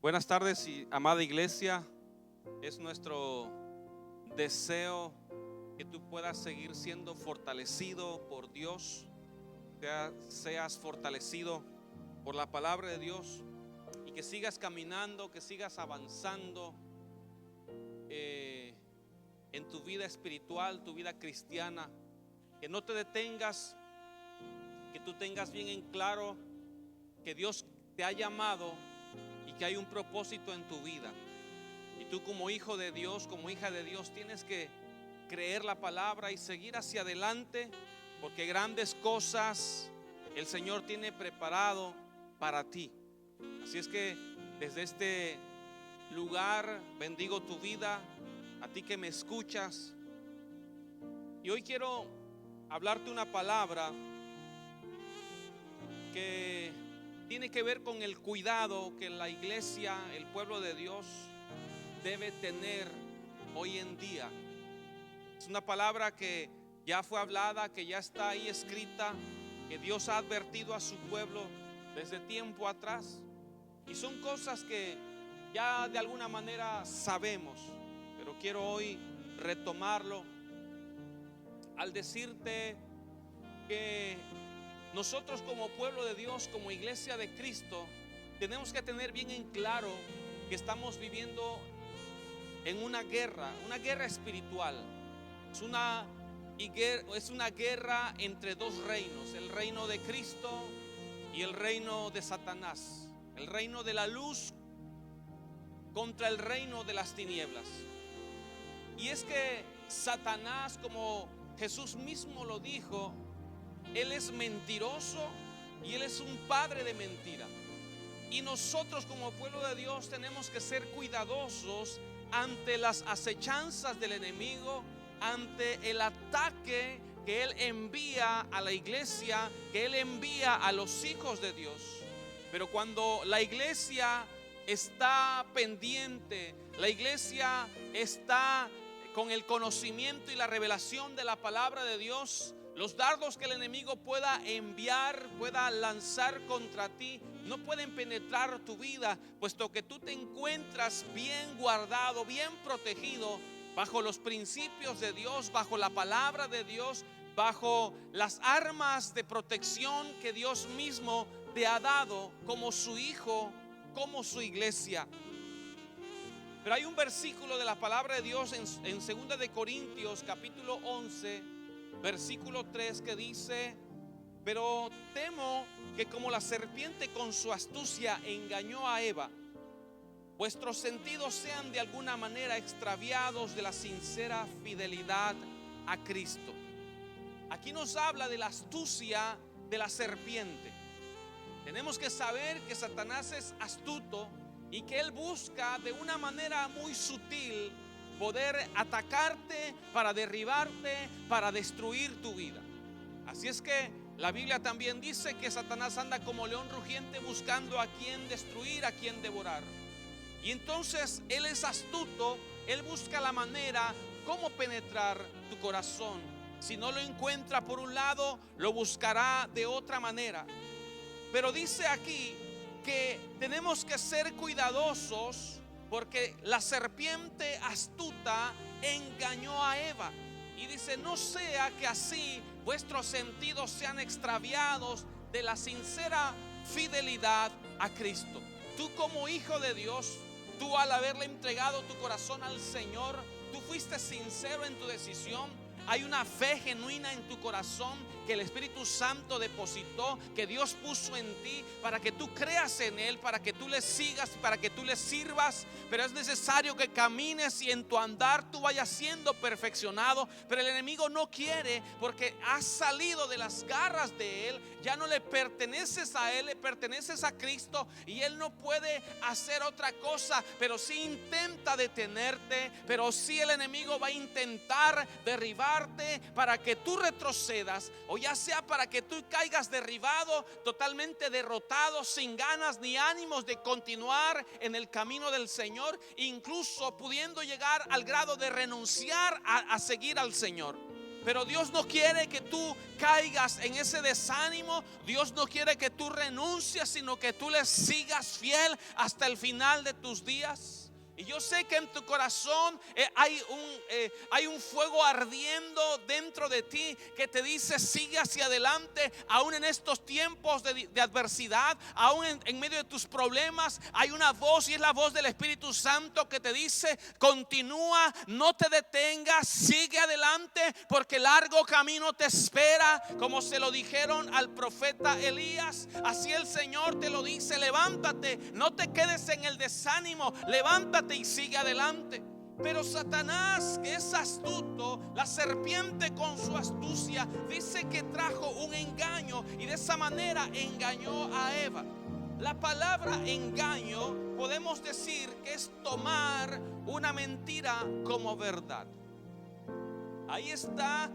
Buenas tardes, amada iglesia. Es nuestro deseo que tú puedas seguir siendo fortalecido por Dios, seas fortalecido por la palabra de Dios y que sigas caminando, que sigas avanzando en tu vida espiritual, tu vida cristiana, que no te detengas, que tú tengas bien en claro que Dios te ha llamado y que hay un propósito en tu vida. Y tú, como hijo de Dios, como hija de Dios, tienes que creer la palabra y seguir hacia adelante, porque grandes cosas el Señor tiene preparado para ti. Así es que desde este lugar bendigo tu vida, a ti que me escuchas. Y hoy quiero hablarte una palabra que tiene que ver con el cuidado que la iglesia, el pueblo de Dios, debe tener hoy en día. Es una palabra que ya fue hablada, que ya está ahí escrita, que Dios ha advertido a su pueblo desde tiempo atrás. Y son cosas que ya de alguna manera sabemos, pero quiero hoy retomarlo al decirte que nosotros, como pueblo de Dios, como iglesia de Cristo, tenemos que tener bien en claro que estamos viviendo en una guerra espiritual. Es una guerra entre dos reinos: el reino de Cristo y el reino de Satanás, el reino de la luz contra el reino de las tinieblas. Y es que Satanás, como Jesús mismo lo dijo, él es mentiroso y él es un padre de mentira. Y nosotros, como pueblo de Dios, tenemos que ser cuidadosos ante las acechanzas del enemigo, ante el ataque que él envía a la iglesia, que él envía a los hijos de Dios. Pero cuando la iglesia está pendiente, la iglesia está con el conocimiento y la revelación de la palabra de Dios, los dardos que el enemigo pueda enviar, pueda lanzar contra ti, no pueden penetrar tu vida, puesto que tú te encuentras bien guardado, bien protegido bajo los principios de Dios, bajo la palabra de Dios, bajo las armas de protección que Dios mismo te ha dado como su hijo, como su iglesia. Pero hay un versículo de la palabra de Dios en 2 de Corintios capítulo 11, versículo 3, que dice: pero temo que como la serpiente con su astucia engañó a Eva, vuestros sentidos sean de alguna manera extraviados de la sincera fidelidad a Cristo. Aquí nos habla de la astucia de la serpiente. Tenemos que saber que Satanás es astuto y que él busca de una manera muy sutil poder atacarte, para derribarte, para destruir tu vida. Así es que la Biblia también dice que Satanás anda como león rugiente buscando a quien destruir, a quien devorar. Y entonces él es astuto, él busca la manera cómo penetrar tu corazón. Si no lo encuentra por un lado, lo buscará de otra manera. Pero dice aquí que tenemos que ser cuidadosos, porque la serpiente astuta engañó a Eva. Y dice: no sea que así vuestros sentidos sean extraviados de la sincera fidelidad a Cristo. Tú, como hijo de Dios, tú, al haberle entregado tu corazón al Señor, tú fuiste sincero en tu decisión. Hay una fe genuina en tu corazón que el Espíritu Santo depositó, que Dios puso en ti para que tú creas en Él, para que tú le sigas, para que tú le sirvas. Pero es necesario que camines y en tu andar tú vayas siendo perfeccionado. Pero el enemigo no quiere, porque has salido de las garras de Él. Ya no le perteneces a Él, le perteneces a Cristo, y Él no puede hacer otra cosa. Pero sí intenta detenerte, pero sí el enemigo va a intentar derribarte para que tú retrocedas, o ya sea para que tú caigas derribado, totalmente derrotado, sin ganas ni ánimos de continuar en el camino del Señor, incluso pudiendo llegar al grado de renunciar a seguir al Señor. Pero Dios no quiere que tú caigas en ese desánimo. Dios no quiere que tú renuncies, sino que tú le sigas fiel hasta el final de tus días. Y yo sé que en tu corazón hay un fuego ardiendo dentro de ti que te dice: sigue hacia adelante, aún en estos tiempos de adversidad, aún en medio de tus problemas. Hay una voz, y es la voz del Espíritu Santo, que te dice: continúa, no te detengas, sigue adelante, porque largo camino te espera. Como se lo dijeron al profeta Elías, así el Señor te lo dice: levántate, no te quedes en el desánimo, levántate y sigue adelante. Pero Satanás, que es astuto, la serpiente con su astucia, dice que trajo un engaño, y de esa manera engañó a Eva. La palabra engaño podemos decir que es tomar una mentira como verdad. Ahí está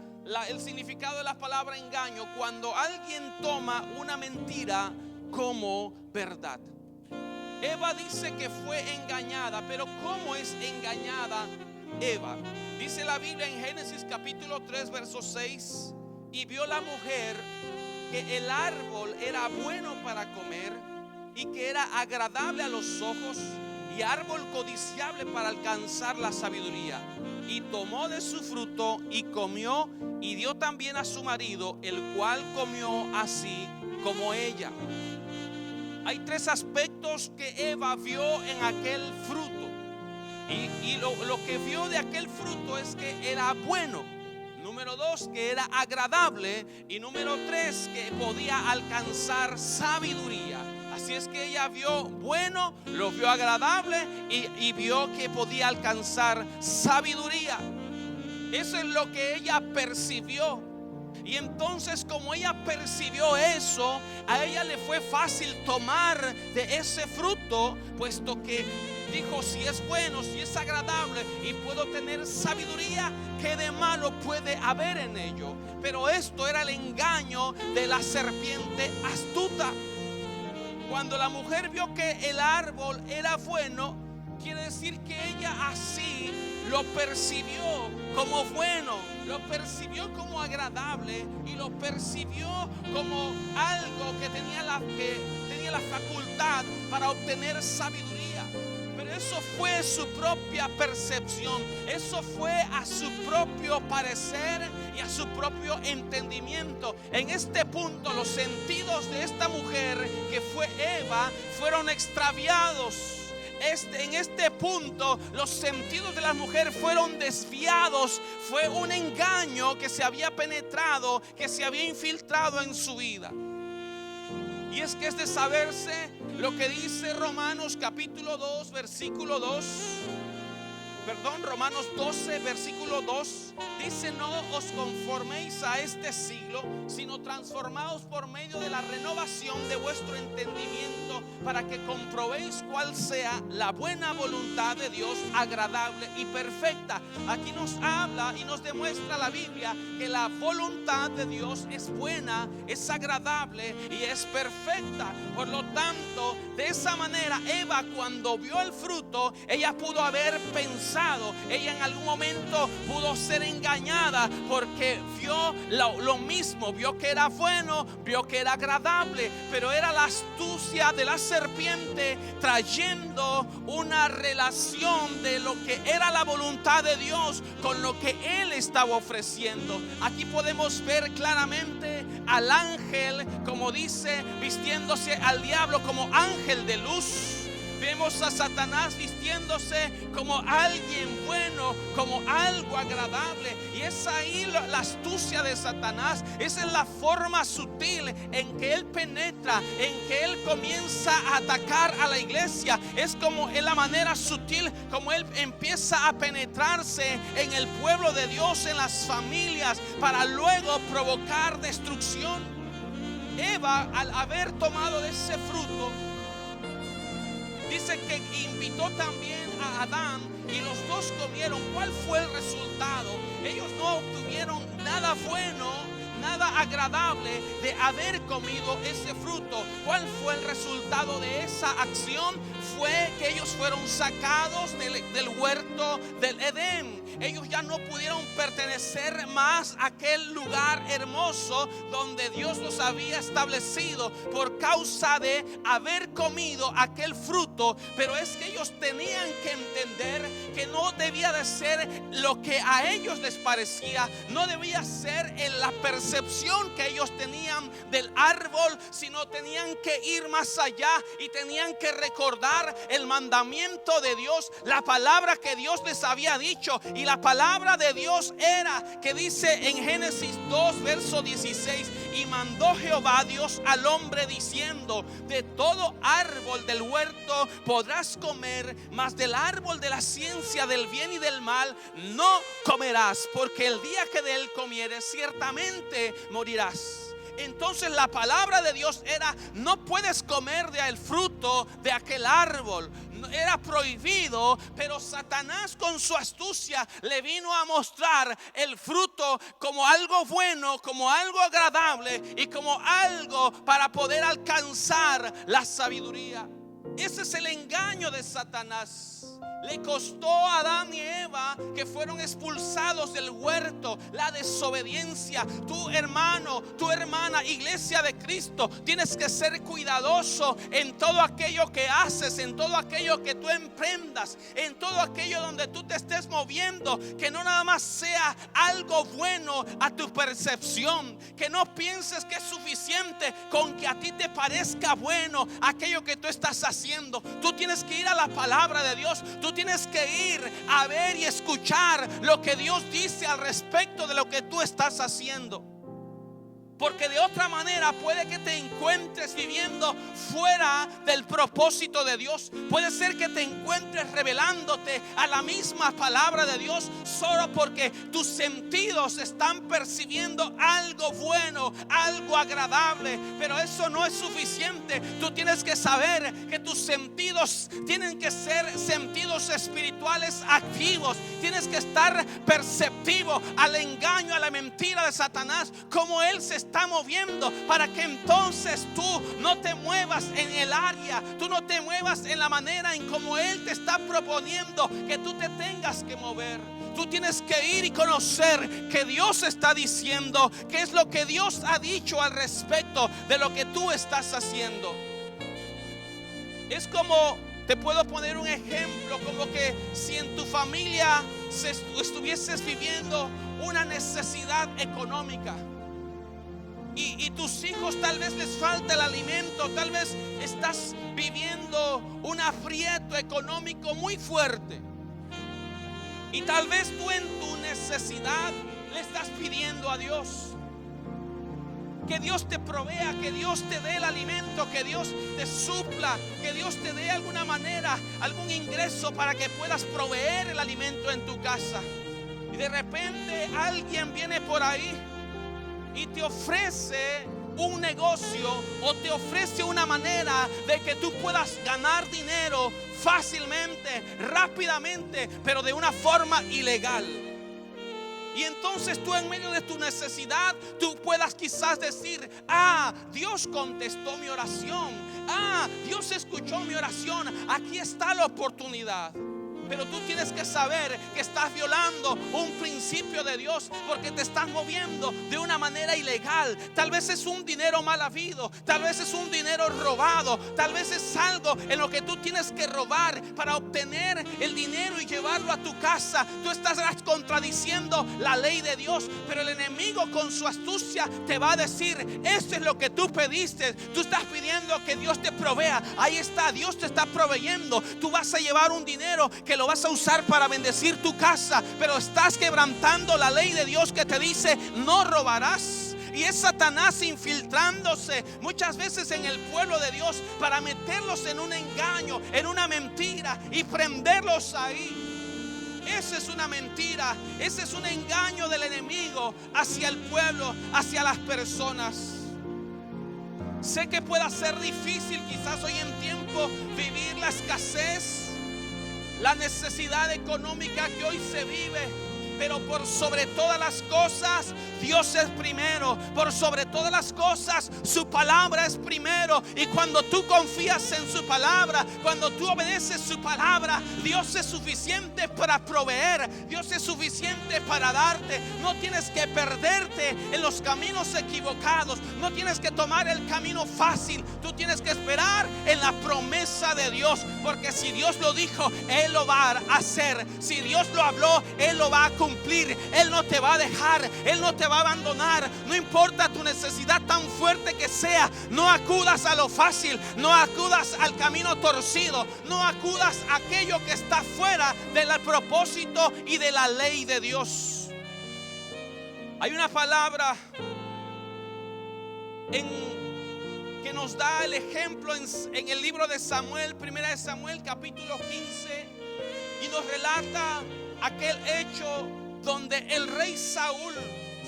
el significado de la palabra engaño: cuando alguien toma una mentira como verdad. Eva dice que fue engañada, pero ¿cómo es engañada Eva? Dice la Biblia en Génesis capítulo 3 verso 6: y vio la mujer que el árbol era bueno para comer, y que era agradable a los ojos, y árbol codiciable para alcanzar la sabiduría, y tomó de su fruto y comió, y dio también a su marido, el cual comió así como ella. Hay tres aspectos que Eva vio en aquel fruto. Y lo que vio de aquel fruto es que era bueno. Número 2, que era agradable. Y número 3, que podía alcanzar sabiduría. Así es que ella vio bueno, lo vio agradable y vio que podía alcanzar sabiduría. Eso es lo que ella percibió. Y entonces, como ella percibió eso, a ella le fue fácil tomar de ese fruto, puesto que dijo: si es bueno, si es agradable y puedo tener sabiduría, ¿qué de malo puede haber en ello? Pero esto era el engaño de la serpiente astuta. Cuando la mujer vio que el árbol era bueno, quiere decir que ella así lo percibió como bueno, lo percibió como agradable, y lo percibió como algo que tenía la facultad para obtener sabiduría. Pero eso fue su propia percepción, eso fue a su propio parecer y a su propio entendimiento. En este punto, los sentidos de esta mujer, que fue Eva, fueron extraviados. En este punto, los sentidos de la mujer fueron desviados. Fue un engaño que se había penetrado, que se había infiltrado en su vida. Y es que es de saberse lo que dice Romanos capítulo 2 versículo 2. Romanos 12 versículo 2 dice: no os conforméis a este siglo, sino transformaos por medio de la renovación de vuestro entendimiento, para que comprobéis cuál sea la buena voluntad de Dios, agradable y perfecta. Aquí nos habla y nos demuestra la Biblia que la voluntad de Dios es buena, es agradable y es perfecta. Por lo tanto, de esa manera, Eva, cuando vio el fruto, ella pudo haber pensado, ella en algún momento pudo ser engañada, porque vio lo mismo, vio que era bueno, vio que era agradable, pero era la astucia de la serpiente trayendo una relación de lo que era la voluntad de Dios con lo que él estaba ofreciendo. Aquí podemos ver claramente al ángel, como dice, vistiéndose al diablo como ángel de luz. Vemos a Satanás vistiéndose como alguien bueno, como algo agradable. Y es ahí la astucia de Satanás. Esa es la forma sutil en que él penetra, en que él comienza a atacar a la iglesia. Es como en la manera sutil como él empieza a penetrarse en el pueblo de Dios, en las familias, para luego provocar destrucción. Eva, al haber tomado de ese fruto, dice que invitó también a Adán, y los dos comieron. ¿Cuál fue el resultado? Ellos no obtuvieron nada bueno, nada nada agradable de haber comido ese fruto. ¿Cuál fue el resultado de esa acción? Fue que ellos fueron sacados del huerto del Edén. Ellos ya no pudieron pertenecer más a aquel lugar hermoso donde Dios los había establecido por causa de haber comido aquel fruto. Pero es que ellos tenían que entender que no debía de ser lo que a ellos les parecía, no debía ser en la percepción que ellos tenían del árbol, sino tenían que ir más allá y tenían que recordar el mandamiento de Dios, la palabra que Dios les había dicho. Y la palabra de Dios era que dice en Génesis 2 verso 16: y mandó Jehová Dios al hombre diciendo: de todo árbol del huerto podrás comer, mas del árbol de la ciencia del bien y del mal no comerás, porque el día que de él comieres ciertamente morirás. Entonces la palabra de Dios era: no puedes comer del fruto de aquel árbol. Era prohibido, pero Satanás con su astucia le vino a mostrar el fruto como algo bueno, como algo agradable y como algo para poder alcanzar la sabiduría. Ese es el engaño de Satanás. Le costó a Adán y Eva que fueron expulsados del huerto, la desobediencia. Tu hermano, tu hermana, iglesia de Cristo, tienes que ser cuidadoso en todo aquello que haces, en todo aquello que tú emprendas, en todo aquello donde tú te estés moviendo. Que no nada más sea algo bueno a tu percepción, que no pienses que es suficiente con que a ti te parezca bueno aquello que tú estás haciendo. Tú tienes que ir a la palabra de Dios. Tú tienes que ir a ver y escuchar lo que Dios dice al respecto de lo que tú estás haciendo. Porque de otra manera puede que te encuentres viviendo fuera del propósito de Dios. Puede ser que te encuentres rebelándote a la misma palabra de Dios solo porque tus sentidos están percibiendo algo bueno, algo agradable. Pero eso no es suficiente. Tú tienes que saber que tus sentidos tienen que ser sentidos espirituales activos. Tienes que estar perceptivo al engaño, a la mentira de Satanás, como él se está moviendo, para que entonces tú no te muevas en el área, tú no te muevas en la manera en como él te está proponiendo que tú te tengas que mover. Tú tienes que ir y conocer que Dios está diciendo, qué es lo que Dios ha dicho al respecto de lo que tú estás haciendo. Es como, te puedo poner un ejemplo, como que si en tu familia estuvieses viviendo una necesidad económica y tus hijos tal vez les falta el alimento, tal vez estás viviendo un aprieto económico muy fuerte y tal vez tú en tu necesidad le estás pidiendo a Dios que Dios te provea, que Dios te dé el alimento, que Dios te supla, que Dios te dé alguna manera, algún ingreso para que puedas proveer el alimento en tu casa. Y de repente alguien viene por ahí y te ofrece un negocio o te ofrece una manera de que tú puedas ganar dinero fácilmente, rápidamente, pero de una forma ilegal. Y entonces tú en medio de tu necesidad, tú puedas quizás decir: ah, Dios contestó mi oración, ah, Dios escuchó mi oración, aquí está la oportunidad. Pero tú tienes que saber que estás violando un principio de Dios, porque te estás moviendo de una manera ilegal. Tal vez es un dinero mal habido, tal vez es un dinero robado, tal vez es algo en lo que tú tienes que robar para obtener el dinero y llevarlo a tu casa. Tú estás contradiciendo la ley de Dios, pero el enemigo con su astucia te va a decir: esto es lo que tú pediste, tú estás pidiendo que Dios te provea. Ahí está, Dios te está proveyendo. Tú vas a llevar un dinero que lo vas a usar para bendecir tu casa, pero estás quebrantando la ley de Dios que te dice: no robarás. Y es Satanás infiltrándose muchas veces en el pueblo de Dios para meterlos en un engaño, en una mentira y prenderlos ahí. Esa es una mentira, ese es un engaño del enemigo hacia el pueblo, hacia las personas. Sé que pueda ser difícil quizás hoy en tiempo vivir la escasez, la necesidad económica que hoy se vive, Pero por sobre todas las cosas, Dios es primero. Por sobre todas las cosas, su palabra es primero. Y cuando tú confías en su palabra, cuando tú obedeces su palabra, Dios es suficiente para proveer. Dios es suficiente para darte. No tienes que perderte en los caminos equivocados. No tienes que tomar el camino fácil. Tú tienes que esperar en la promesa de Dios. Porque si Dios lo dijo, Él lo va a hacer. Si Dios lo habló, Él lo va a cumplir. Él no te va a dejar, Él no te va a abandonar. No importa tu necesidad tan fuerte que sea, no acudas a lo fácil, no acudas al camino torcido, no acudas a aquello que está fuera del propósito y de la ley de Dios. Hay una palabra que nos da el ejemplo en el libro de Samuel, primera de Samuel, capítulo 15, y nos relata aquel hecho donde el rey Saúl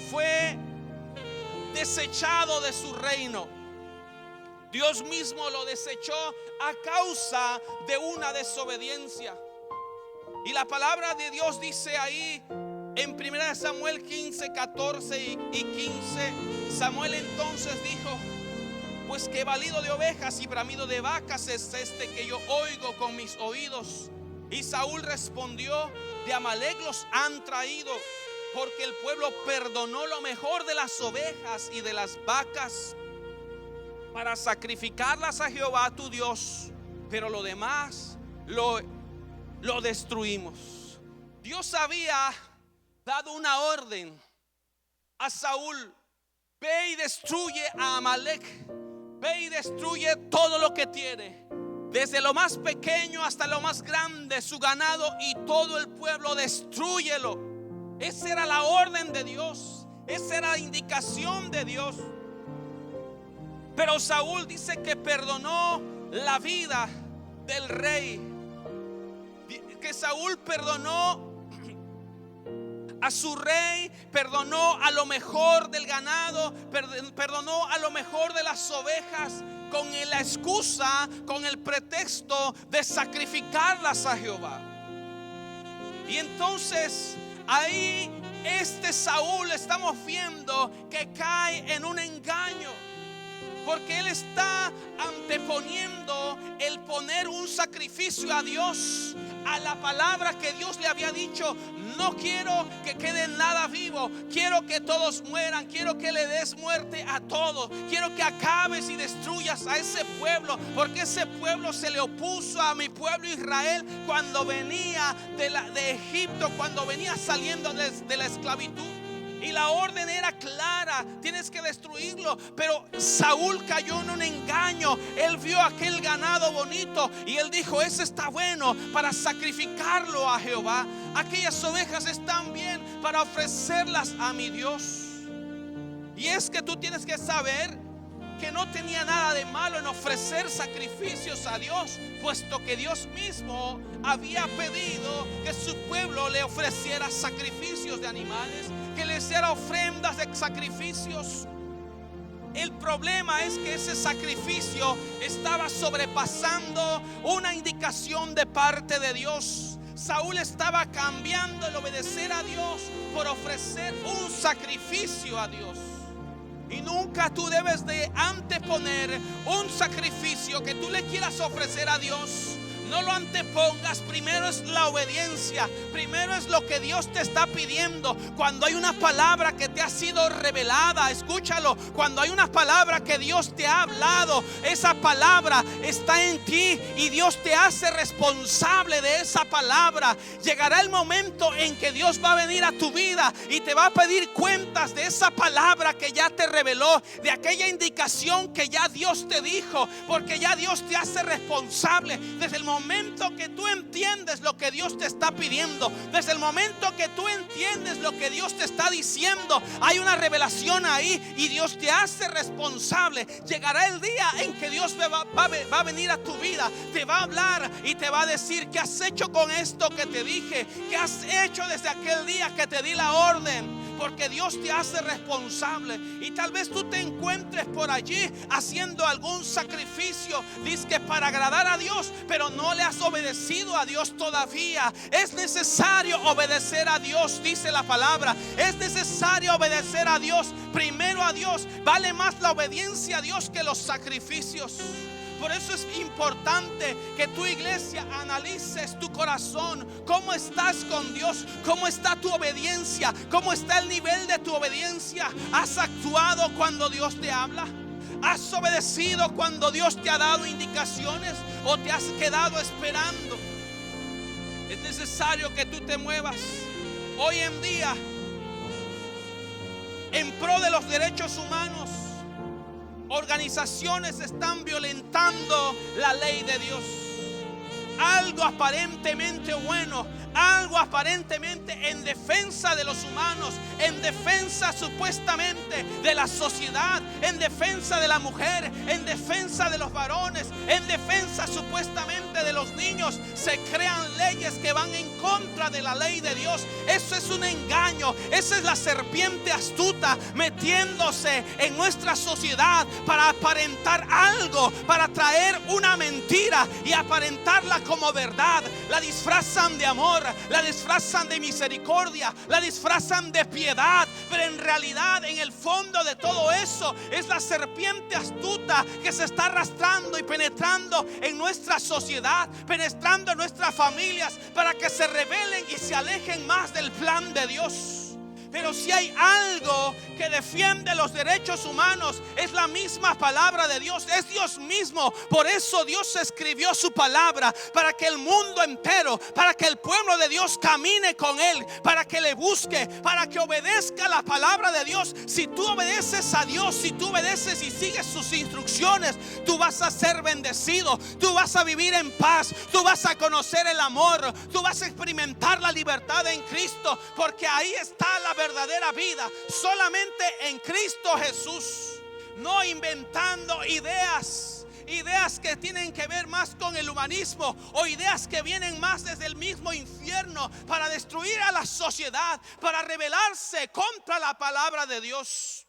fue desechado de su reino. Dios mismo lo desechó a causa de una desobediencia. Y la palabra de Dios dice ahí en 1 Samuel 15, 14 y 15: Samuel entonces dijo: pues qué balido de ovejas y bramido de vacas es este que yo oigo con mis oídos. Y Saúl respondió: de Amalec los han traído, porque el pueblo perdonó lo mejor de las ovejas y de las vacas para sacrificarlas a Jehová tu Dios, pero lo demás lo destruimos. Dios había dado una orden a Saúl: ve y destruye a Amalec, ve y destruye todo lo que tiene, desde lo más pequeño hasta lo más grande, su ganado y todo el pueblo, destrúyelo. Esa era la orden de Dios, esa era la indicación de Dios. Pero Saúl dice que perdonó la vida del rey, que Saúl perdonó a su rey, perdonó a lo mejor del ganado, perdonó a lo mejor de las ovejas, con la excusa, con el pretexto de sacrificarlas a Jehová. Y entonces ahí Saúl, estamos viendo que cae en un engaño, porque él está anteponiendo el poner un sacrificio a Dios, a la palabra que Dios le había dicho: no quiero que quede nada vivo, quiero que todos mueran, quiero que le des muerte a todos, quiero que acabes y destruyas a ese pueblo, porque ese pueblo se le opuso a mi pueblo Israel cuando venía de Egipto, cuando venía saliendo de la esclavitud. Y la orden era clara: tienes que destruirlo. Pero Saúl cayó en un engaño. Él vio aquel ganado bonito y él dijo: ese está bueno para sacrificarlo a Jehová. Aquellas ovejas están bien para ofrecerlas a mi Dios. Y es que tú tienes que saber que no tenía nada de malo en ofrecer sacrificios a Dios, puesto que Dios mismo había pedido que su pueblo le ofreciera sacrificios de animales, que le hiciera ofrendas de sacrificios. El problema es que ese sacrificio estaba sobrepasando una indicación de parte de Dios. Saúl estaba cambiando el obedecer a Dios por ofrecer un sacrificio a Dios. Y nunca tú debes de anteponer un sacrificio que tú le quieras ofrecer a Dios. No lo antepongas. Primero es la obediencia, primero es lo que Dios te está pidiendo. Cuando hay una palabra que te ha sido revelada, escúchalo. Cuando hay una palabra que Dios te ha hablado, esa palabra está en ti y Dios te hace responsable de esa palabra. Llegará el momento en que Dios va a venir a tu vida y te va a pedir cuentas de esa palabra que ya te reveló, de aquella indicación que ya Dios te dijo, porque ya Dios te hace responsable. Desde el momento que tú entiendes lo que Dios te está pidiendo, desde el momento que tú entiendes lo que Dios te está diciendo, hay una revelación ahí y Dios te hace responsable. Llegará el día en que Dios va a venir a tu vida, te va a hablar y te va a decir: ¿qué has hecho con esto que te dije? ¿Qué has hecho desde aquel día que te di la orden? porque Dios te hace responsable. Y tal vez tú te encuentres por allí haciendo algún sacrificio, dices que para agradar a Dios, pero no le has obedecido a Dios todavía. Es necesario obedecer a Dios, dice la palabra. Es necesario obedecer a Dios, primero a Dios. Vale más la obediencia a Dios que los sacrificios. Por eso es importante que tu iglesia analices tu corazón. ¿Cómo estás con Dios? ¿Cómo está tu obediencia? ¿Cómo está el nivel de tu obediencia? ¿Has actuado cuando Dios te habla? ¿Has obedecido cuando Dios te ha dado indicaciones? ¿O te has quedado esperando? Es necesario que tú te muevas. Hoy en día, en pro de los derechos humanos, organizaciones están violentando la ley de Dios. Algo aparentemente bueno, algo aparentemente en defensa de los humanos, en defensa supuestamente de la sociedad, en defensa de la mujer, en defensa de los varones, en defensa supuestamente de los niños. Se crean leyes que van en contra de la ley de Dios. Eso es un engaño. Esa es la serpiente astuta metiéndose en nuestra sociedad para aparentar algo, para traer una mentira y aparentarla como verdad. La disfrazan de amor, la disfrazan de misericordia, la disfrazan de piedad, pero en realidad en el fondo de todo eso es la serpiente astuta que se está arrastrando y penetrando en nuestra sociedad, penetrando en nuestras familias para que se rebelen y se alejen más del plan de Dios. Pero si hay algo que defiende los derechos humanos, es la misma palabra de Dios, es Dios mismo. Por eso Dios escribió su palabra, para que el mundo entero, para que el pueblo de Dios camine con Él, para que le busque, para que obedezca la palabra de Dios. Si tú obedeces a Dios, si tú obedeces y sigues sus instrucciones, tú vas a ser bendecido, tú vas a vivir en paz, tú vas a conocer el amor, tú vas a experimentar la libertad en Cristo, porque ahí está la verdadera vida, solamente en Cristo Jesús. No inventando ideas que tienen que ver más con el humanismo, o ideas que vienen más desde el mismo infierno para destruir a la sociedad, para rebelarse contra la palabra de Dios.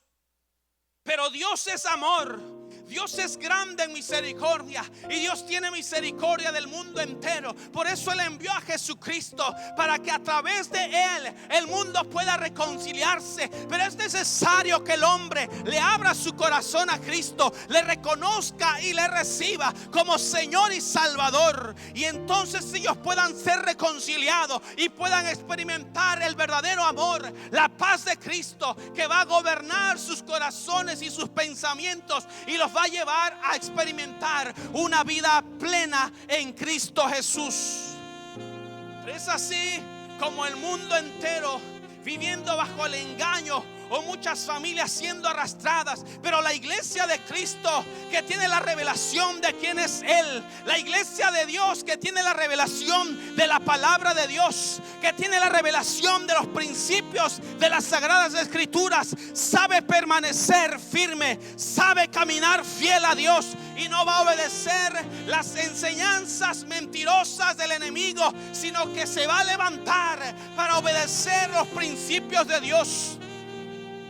Pero Dios es amor, Dios es grande en misericordia, y Dios tiene misericordia del mundo entero. Por eso Él envió a Jesucristo, para que a través de Él el mundo pueda reconciliarse. Pero es necesario que el hombre le abra su corazón a Cristo, le reconozca y le reciba como Señor y Salvador, y entonces ellos puedan ser reconciliados y puedan experimentar el verdadero amor, la paz de Cristo, que va a gobernar sus corazones y sus pensamientos, y los va a llevar a experimentar una vida plena en Cristo Jesús. Pero es así como el mundo entero viviendo bajo el engaño, o muchas familias siendo arrastradas. Pero la iglesia de Cristo, que tiene la revelación de quién es Él, la iglesia de Dios que tiene la revelación de la palabra de Dios, que tiene la revelación de los principios de las sagradas escrituras, sabe permanecer firme, sabe caminar fiel a Dios, y no va a obedecer las enseñanzas mentirosas del enemigo, sino que se va a levantar para obedecer los principios de Dios.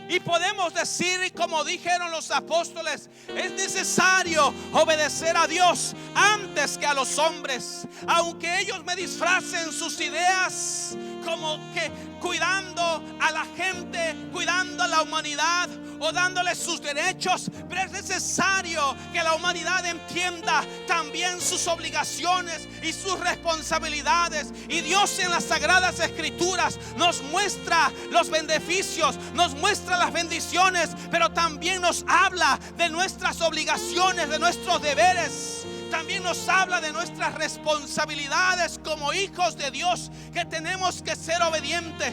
Y podemos decir, como dijeron los apóstoles, es necesario obedecer a Dios antes que a los hombres. Aunque ellos me disfracen sus ideas como que cuidando a la gente, cuidando a la humanidad, o dándoles sus derechos, pero es necesario que la humanidad entienda también sus obligaciones y sus responsabilidades. Y Dios en las sagradas escrituras nos muestra los beneficios, nos muestra las bendiciones, pero también nos habla de nuestras obligaciones, de nuestros deberes. También nos habla de nuestras responsabilidades como hijos de Dios, que tenemos que ser obedientes,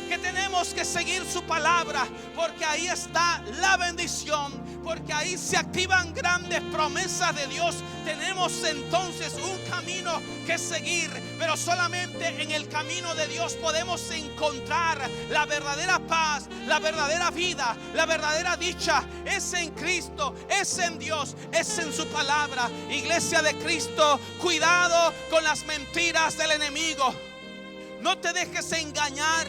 que tenemos que seguir su palabra, porque ahí está la bendición, porque ahí se activan grandes promesas de Dios. Tenemos entonces un camino que seguir, pero solamente en el camino de Dios podemos encontrar la verdadera paz, la verdadera vida, la verdadera dicha. Es en Cristo, es en Dios, es en su palabra. Iglesia de Cristo, cuidado con las mentiras del enemigo. No te dejes engañar.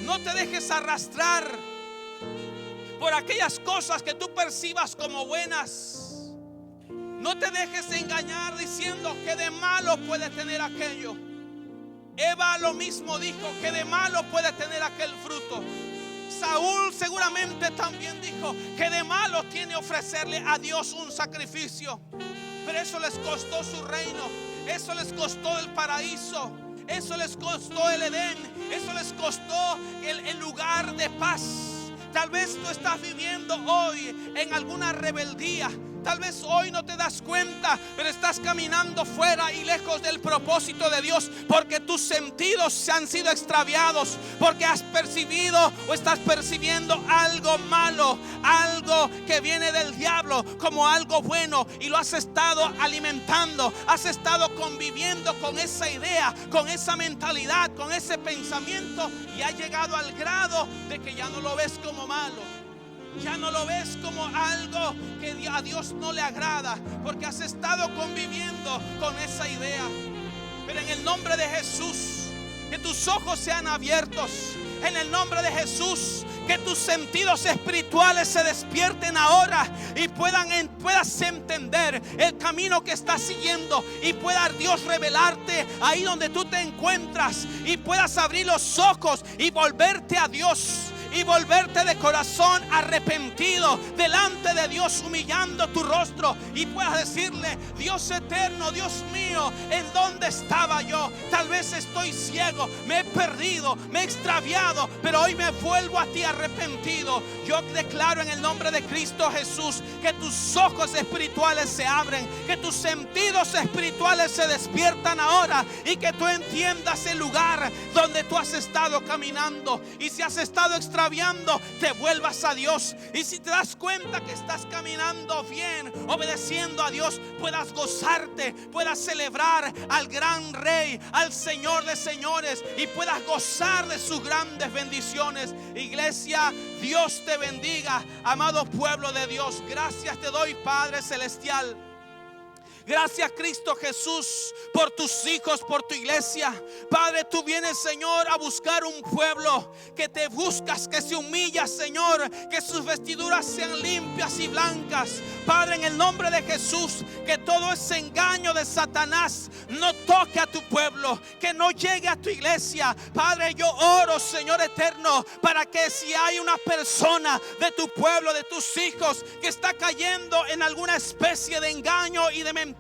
No te dejes arrastrar por aquellas cosas que tú percibas como buenas. No te dejes engañar diciendo que de malo puede tener aquello. Eva lo mismo dijo, que de malo puede tener aquel fruto. Saúl seguramente también dijo que de malo tiene ofrecerle a Dios un sacrificio. Pero eso les costó su reino, eso les costó el paraíso, eso les costó el Edén, eso les costó el lugar de paz. Tal vez tú estás viviendo hoy en alguna rebeldía. Tal vez hoy no te das cuenta, pero estás caminando fuera y lejos del propósito de Dios, porque tus sentidos se han sido extraviados, porque has percibido o estás percibiendo algo malo, algo que viene del diablo como algo bueno, y lo has estado alimentando, has estado conviviendo con esa idea, con esa mentalidad, con ese pensamiento, y ha llegado al grado de que ya no lo ves como malo. Ya no lo ves como algo que a Dios no le agrada, porque has estado conviviendo con esa idea. Pero en el nombre de Jesús, que tus ojos sean abiertos. En el nombre de Jesús, que tus sentidos espirituales se despierten ahora y puedas entender el camino que estás siguiendo, y pueda Dios revelarte ahí donde tú te encuentras, y puedas abrir los ojos y volverte a Dios. Y volverte de corazón arrepentido delante de Dios, humillando tu rostro, y puedas decirle: Dios eterno, Dios mío, ¿en dónde estaba yo? Tal vez estoy ciego, me he perdido, me he extraviado, pero hoy me vuelvo a ti arrepentido. Yo declaro en el nombre de Cristo Jesús que tus ojos espirituales se abren, que tus sentidos espirituales se despiertan ahora, y que tú entiendas el lugar donde tú has estado caminando. Y si has estado extraviando, te vuelvas a Dios. Y si te das cuenta que estás caminando bien, obedeciendo a Dios, puedas gozarte, puedas celebrar al gran Rey, al Señor de señores, y puedas gozar de sus grandes bendiciones. Iglesia, Dios te bendiga, amado pueblo de Dios. Gracias te doy, Padre celestial. Gracias, Cristo Jesús, por tus hijos, por tu iglesia. Padre, tú vienes, Señor, a buscar un pueblo que te buscas, que se humilla, Señor, que sus vestiduras sean limpias y blancas. Padre, en el nombre de Jesús, que todo ese engaño de Satanás no toque a tu pueblo, que no llegue a tu iglesia. Padre, yo oro, Señor eterno, para que si hay una persona de tu pueblo, de tus hijos, que está cayendo en alguna especie de engaño y de mentira,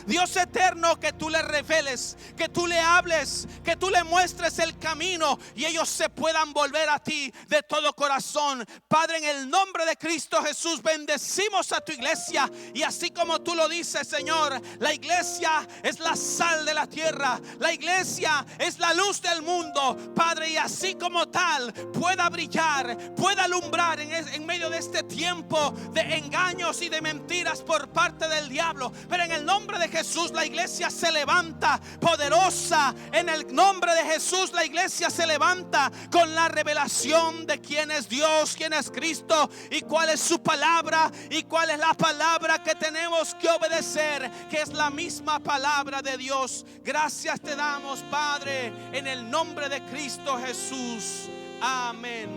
Dios eterno, que tú le reveles, que tú le hables, que tú le muestres el camino, y ellos se puedan volver a ti de todo corazón. Padre, en el nombre de Cristo Jesús, bendecimos a tu iglesia, y así como tú lo dices, Señor, la iglesia es la sal de la tierra, la iglesia es la luz del mundo, Padre, y así como tal pueda brillar, pueda alumbrar en medio de este tiempo de engaños y de mentiras por parte del diablo. Pero en el nombre de Jesús, la iglesia se levanta poderosa. En el nombre de Jesús, la iglesia se levanta con la revelación de quién es Dios, quién es Cristo, y cuál es su palabra, y cuál es la palabra que tenemos que obedecer, que es la misma palabra de Dios. Gracias te damos, Padre, en el nombre de Cristo Jesús. Amén.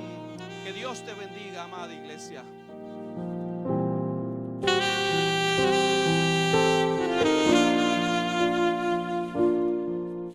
Que Dios te bendiga, amada iglesia.